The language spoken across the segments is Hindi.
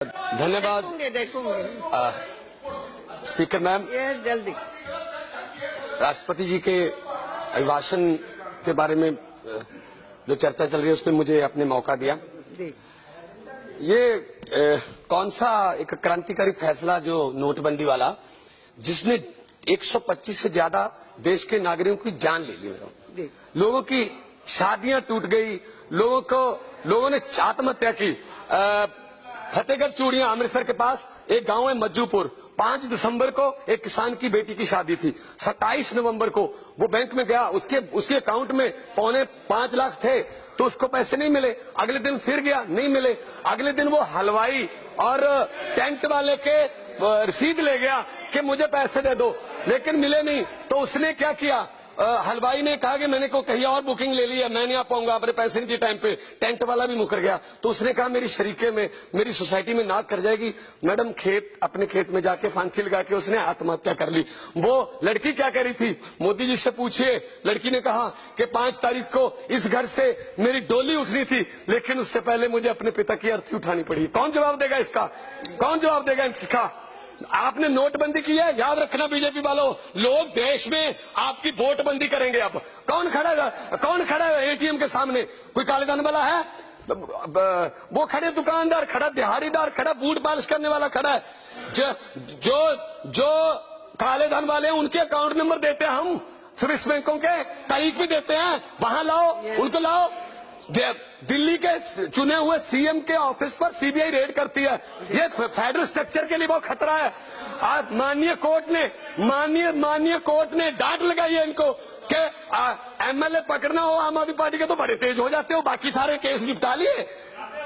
धन्यवाद स्पीकर मैम। ये जल्दी राष्ट्रपति जी के अभिभाषण के बारे में जो चर्चा चल रही है उसमें मुझे आपने मौका दिया। ये कौन सा एक क्रांतिकारी फैसला जो नोटबंदी वाला, जिसने 125 से ज्यादा देश के नागरिकों की जान ले ली, लोगों की शादियां टूट गई, लोगों ने आत्महत्या की। फतेहगढ़ चूड़ियां अमृतसर के पास एक गांव है मज्जूपुर, 5 दिसंबर को एक किसान की बेटी की शादी थी। 27 नवंबर को वो बैंक में गया, उसके अकाउंट में 4.25 लाख थे तो उसको पैसे नहीं मिले। अगले दिन फिर गया, नहीं मिले। अगले दिन वो हलवाई और टेंट वाले के रसीद ले गया कि मुझे पैसे दे दो, लेकिन मिले नहीं। तो उसने क्या किया, हलवाई ने कहा कि मैंने को कहीं और बुकिंग ले ली है, मैं नहीं आ पाऊंगा, अपने पैसे नहीं टाइम पे। टेंट वाला भी मुकर गया। तो उसने कहा मेरी शरीके में, मेरी सोसाइटी में नाक कर जाएगी। मैडम अपने खेत में जाके फांसी लगा के उसने आत्महत्या कर ली। वो लड़की क्या कह रही थी, मोदी जी से पूछिए। लड़की ने कहा कि 5 तारीख को इस घर से मेरी डोली उठनी थी, लेकिन उससे पहले मुझे अपने पिता की अर्थी उठानी पड़ी। कौन जवाब देगा इसका? कौन जवाब देगा इसका? आपने नोटबंदी की है, याद रखना बीजेपी वालों, लोग देश में आपकी वोटबंदी करेंगे। अब कौन खड़ा है एटीएम के सामने? कोई काले धन वाला है? वो खड़े दुकानदार खड़ा, दिहाड़ीदार खड़ा, बूट पालिश करने वाला खड़ा है। जो काले धन वाले हैं उनके अकाउंट नंबर देते हैं हम, स्विस बैंकों के तारीख भी देते हैं, वहां लाओ, उनको लाओ। दिल्ली के चुने हुए सीएम के ऑफिस पर सीबीआई रेड करती है। ये फेडरल स्ट्रक्चर के लिए बहुत खतरा है। आज माननीय कोर्ट ने डांट लगाई है इनको कि एमएलए पकड़ना हो आम आदमी पार्टी के तो बड़े तेज हो जाते हो, बाकी सारे केस निपटा लिए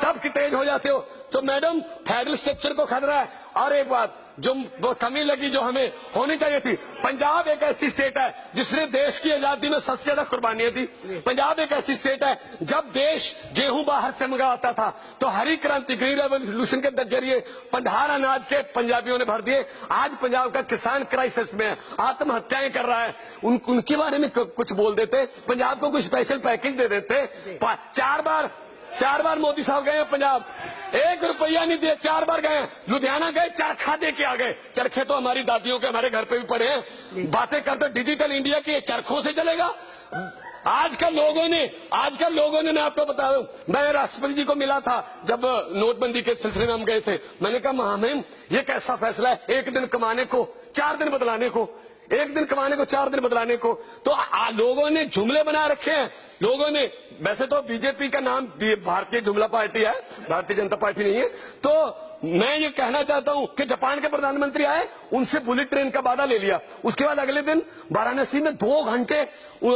तब कि तेज हो जाते हो। तो मैडम फेडरल स्ट्रक्चर को खतरा है। और एक बात जो वो कमी लगी जो हमें होनी चाहिए थी, पंजाब एक ऐसी स्टेट है जिसने देश की आजादी में सबसे ज्यादा कुर्बानियां दी। पंजाब एक ऐसी स्टेट है जब देश गेहूं बाहर से मंगाता था तो हरी क्रांति, ग्रीन रेवोल्यूशन के जरिए पंडार अनाज के पंजाबियों ने भर दिए। आज पंजाब का किसान क्राइसिस में है, आत्महत्याएं कर रहा है। उनके बारे में कुछ बोल देते, पंजाब को कोई स्पेशल पैकेज दे देते। 4 बार मोदी साहब गए हैं पंजाब, 1 रुपया नहीं दिया, 4 बार गए। लुधियाना गए, चरखा दे के आ गए। चरखे तो हमारी दादियों के हमारे घर पे भी पड़े हैं। बातें करते डिजिटल इंडिया की, चरखों से चलेगा? आजकल लोगों ने मैं आपको बता दूं, मैं राष्ट्रपति जी को मिला था जब नोटबंदी के सिलसिले में हम गए थे। मैंने कहा महामहिम ये कैसा फैसला है, 1 दिन कमाने को 4 दिन बदलाने को, 1 दिन कमाने को 4 दिन बदलाने को। तो लोगों ने जुमले बना रखे हैं। लोगों ने, वैसे तो बीजेपी का नाम भारतीय जुमला पार्टी है, भारतीय जनता पार्टी नहीं है। तो मैं ये कहना चाहता हूं कि जापान के प्रधानमंत्री आए, उनसे बुलेट ट्रेन का वादा ले लिया। उसके बाद अगले दिन वाराणसी में 2 घंटे वो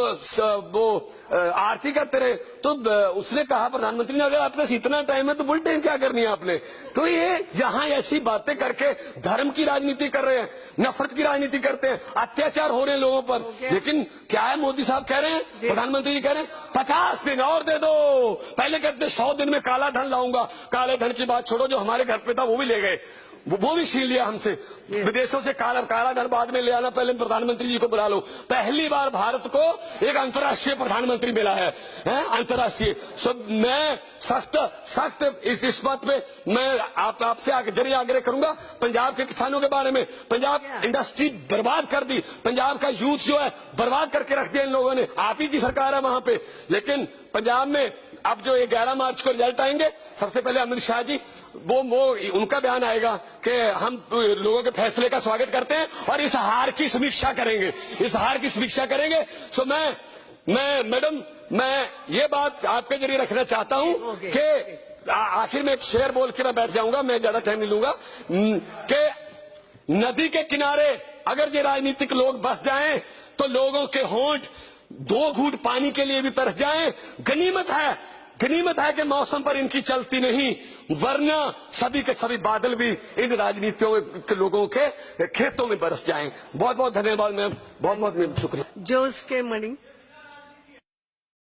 आरती करते रहे। तो उसने कहा प्रधानमंत्री ने, अगर आपके पास इतना टाइम है तो बुलेट ट्रेन क्या करनी है आपने? तो ये यहाँ ऐसी बातें करके धर्म की राजनीति कर रहे हैं, नफरत की राजनीति करते हैं, अत्याचार हो रहे हैं लोगों पर। लेकिन क्या है, मोदी साहब कह रहे हैं, प्रधानमंत्री जी कह रहे हैं 50 दिन और दे दो। पहले कहते 100 दिन में काला धन लाऊंगा। काले धन की बात छोड़ो, जो हमारे घर पे था वो भी ले गए, वो भी छीन लिया हमसे। विदेशों से काला धन बाद में ले आना, पहले प्रधानमंत्री जी को बुला लो। पहली बार भारत को एक अंतर्राष्ट्रीय प्रधानमंत्री मिला है, अंतर्राष्ट्रीय। मैं सख्त इस बात पे मैं आपसे जरिए आग्रह करूंगा। पंजाब के किसानों के बारे में, पंजाब इंडस्ट्री बर्बाद कर दी, पंजाब का यूथ जो है बर्बाद करके रख दिया इन लोगों ने। आप ही की सरकार है वहां पे। लेकिन पंजाब में अब जो 11 मार्च को रिजल्ट आएंगे, सबसे पहले अमित शाह जी वो उनका बयान आएगा कि हम लोगों के फैसले का स्वागत करते हैं और इस हार की समीक्षा करेंगे। सो मैं मैडम, मैं ये बात आपके जरिए रखना चाहता हूं कि आखिर में एक शेर बोल के मैं बैठ जाऊंगा, मैं ज्यादा टाइम नहीं लूंगा, कि नदी के किनारे अगर ये राजनीतिक लोग बस जाएं तो लोगों के होंठ 2 घूंट पानी के लिए भी तरस जाएं। गनीमत है कि मौसम पर इनकी चलती नहीं, वरना सभी के सभी बादल भी इन राजनीतियों के लोगों के खेतों में बरस जाएं। बहुत बहुत धन्यवाद मैम, बहुत बहुत शुक्रिया। जोश के मणि।